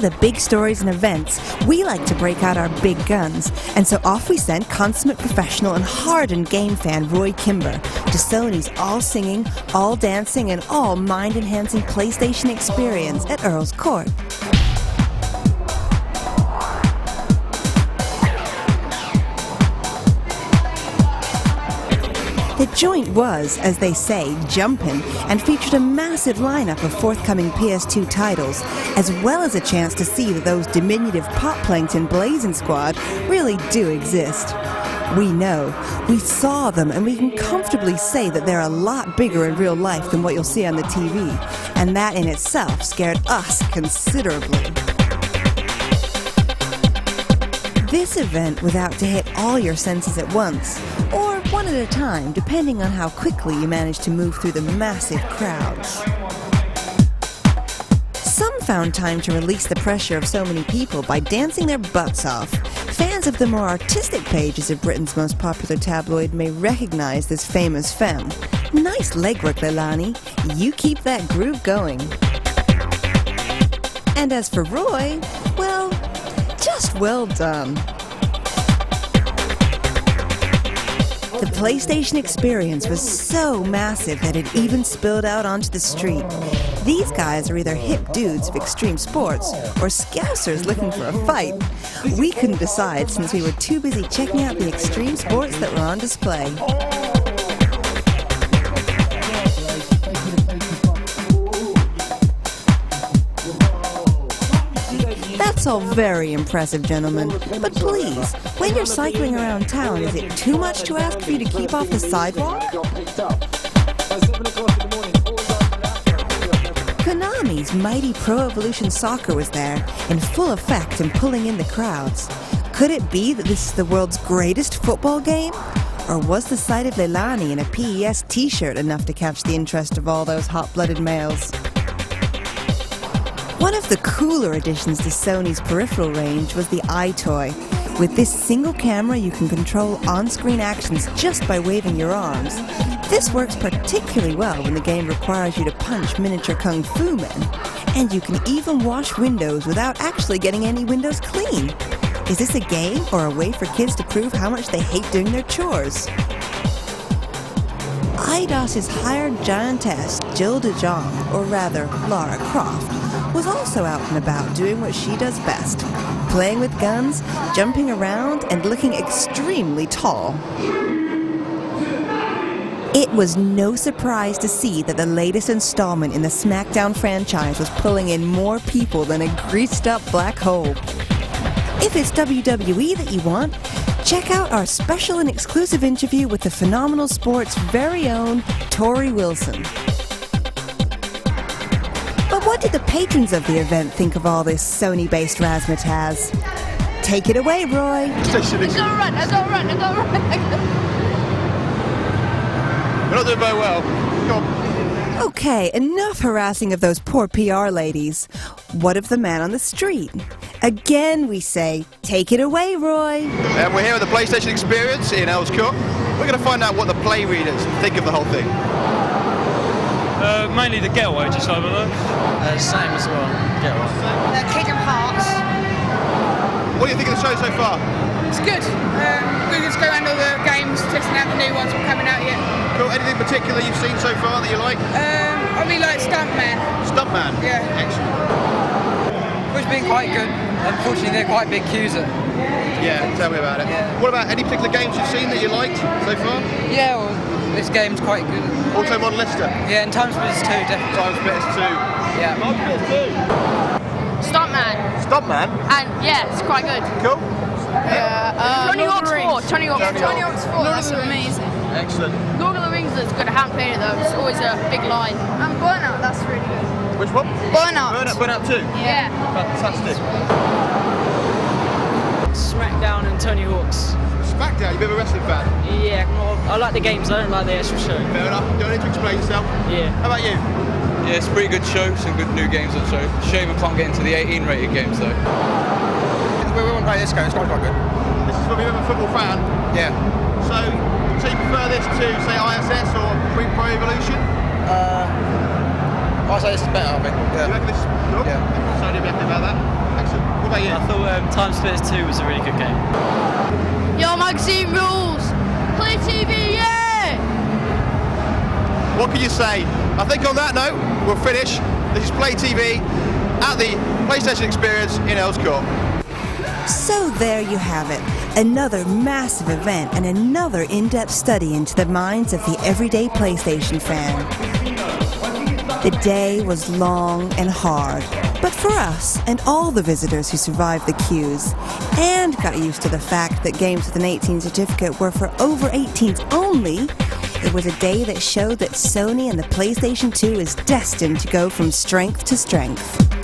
the big stories and events, we like to break out our big guns, and so off we sent consummate professional and hardened game fan Roy Kimber to Sony's all-singing, all-dancing, and all-mind-enhancing PlayStation experience at Earl's Court. The joint was, as they say, jumpin', and featured a massive lineup of forthcoming PS2 titles, as well as a chance to see that those diminutive Pop Plankton Blazing Squad really do exist. We know, we saw them, and we can comfortably say that they're a lot bigger in real life than what you'll see on the TV, and that in itself scared us considerably. This event was out to hit all your senses at once, or one at a time, depending on how quickly you manage to move through the massive crowds. Some found time to release the pressure of so many people by dancing their butts off. Fans of the more artistic pages of Britain's most popular tabloid may recognize this famous femme. Nice legwork, Leilani. You keep that groove going. And as for Roy, well, just well done. The PlayStation experience was so massive that it even spilled out onto the street. These guys are either hip dudes of extreme sports or scousers looking for a fight. We couldn't decide since we were too busy checking out the extreme sports that were on display. That's all very impressive, gentlemen. But please, when you're cycling around town, is it too much to ask for you to keep off the sidewalk? Konami's mighty Pro Evolution Soccer was there, in full effect and pulling in the crowds. Could it be that this is the world's greatest football game? Or was the sight of Leilani in a PES t-shirt enough to catch the interest of all those hot-blooded males? One of the cooler additions to Sony's peripheral range was the iToy. With this single camera, you can control on-screen actions just by waving your arms. This works particularly well when the game requires you to punch miniature kung fu men. And you can even wash windows without actually getting any windows clean. Is this a game or a way for kids to prove how much they hate doing their chores? IDOS's hired giantess, Jill DeJong, or rather, Lara Croft, was also out and about doing what she does best, playing with guns, jumping around, and looking extremely tall. It was no surprise to see that the latest installment in the SmackDown franchise was pulling in more people than a greased-up black hole. If it's WWE that you want, check out our special and exclusive interview with the Phenomenal Sports' very own Tori Wilson. But what did the patrons of the event think of all this Sony-based razzmatazz? Take it away, Roy. I've got to run. We're not doing very well. Go on. Okay, enough harassing of those poor PR ladies. What of the man on the street? Again, we say, take it away, Roy. We're here at the PlayStation experience in Earl's Court. We're going to find out what the play readers think of the whole thing. Mainly the getaway, just over there. Same as well, getaway. Kingdom Hearts. What do you think of the show so far? It's good. We're just going around all the games, testing out the new ones that are coming out yet. Cool. Anything particular you've seen so far that you like? I really like Stuntman. Stuntman? Yeah. Excellent. It's been quite good. Unfortunately, they're quite big queues. Yeah, tell me about it. Yeah. What about any particular games you've seen that you liked so far? Yeah, well, this game's quite good. Auto Model Lister? Yeah, and Time Splitters 2, definitely. Time Splitters 2. Yeah. Time Splitters 2. Stuntman. Stuntman? And yeah, it's quite good. Cool. Tony Hawk's 4. Tony Hawk's 4, that's amazing. Excellent. Lord of the Rings is good. I haven't played it though. It's always a big line. And Burnout, that's really good. Which one? Burnout. Burnout 2? Yeah. Fantastic. Smackdown and Tony Hawk's. Smackdown, you're a bit of a wrestling fan? Yeah, I like the games, I don't like the actual show. Fair enough, you don't need to explain yourself. Yeah. How about you? Yeah, it's a pretty good show, some good new games on the show. Shame we can't get into the 18 rated games though. We won't play this game, it's quite good. This is from a football fan? Yeah. So you prefer this to, say, ISS or Pro Evolution? I'd say this is better, I think. Yeah. You reckon this is good? Yeah. So you'll be happy about that? about you? I thought Time Splitters 2 was a really good game. Your magazine rules! Play TV, yeah! What can you say? I think on that note, we'll finish. This is Play TV at the PlayStation Experience in Earls Court. So there you have it, another massive event and another in-depth study into the minds of the everyday PlayStation fan. The day was long and hard, but for us and all the visitors who survived the queues and got used to the fact that games with an 18 certificate were for over 18s only, it was a day that showed that Sony and the PlayStation 2 is destined to go from strength to strength.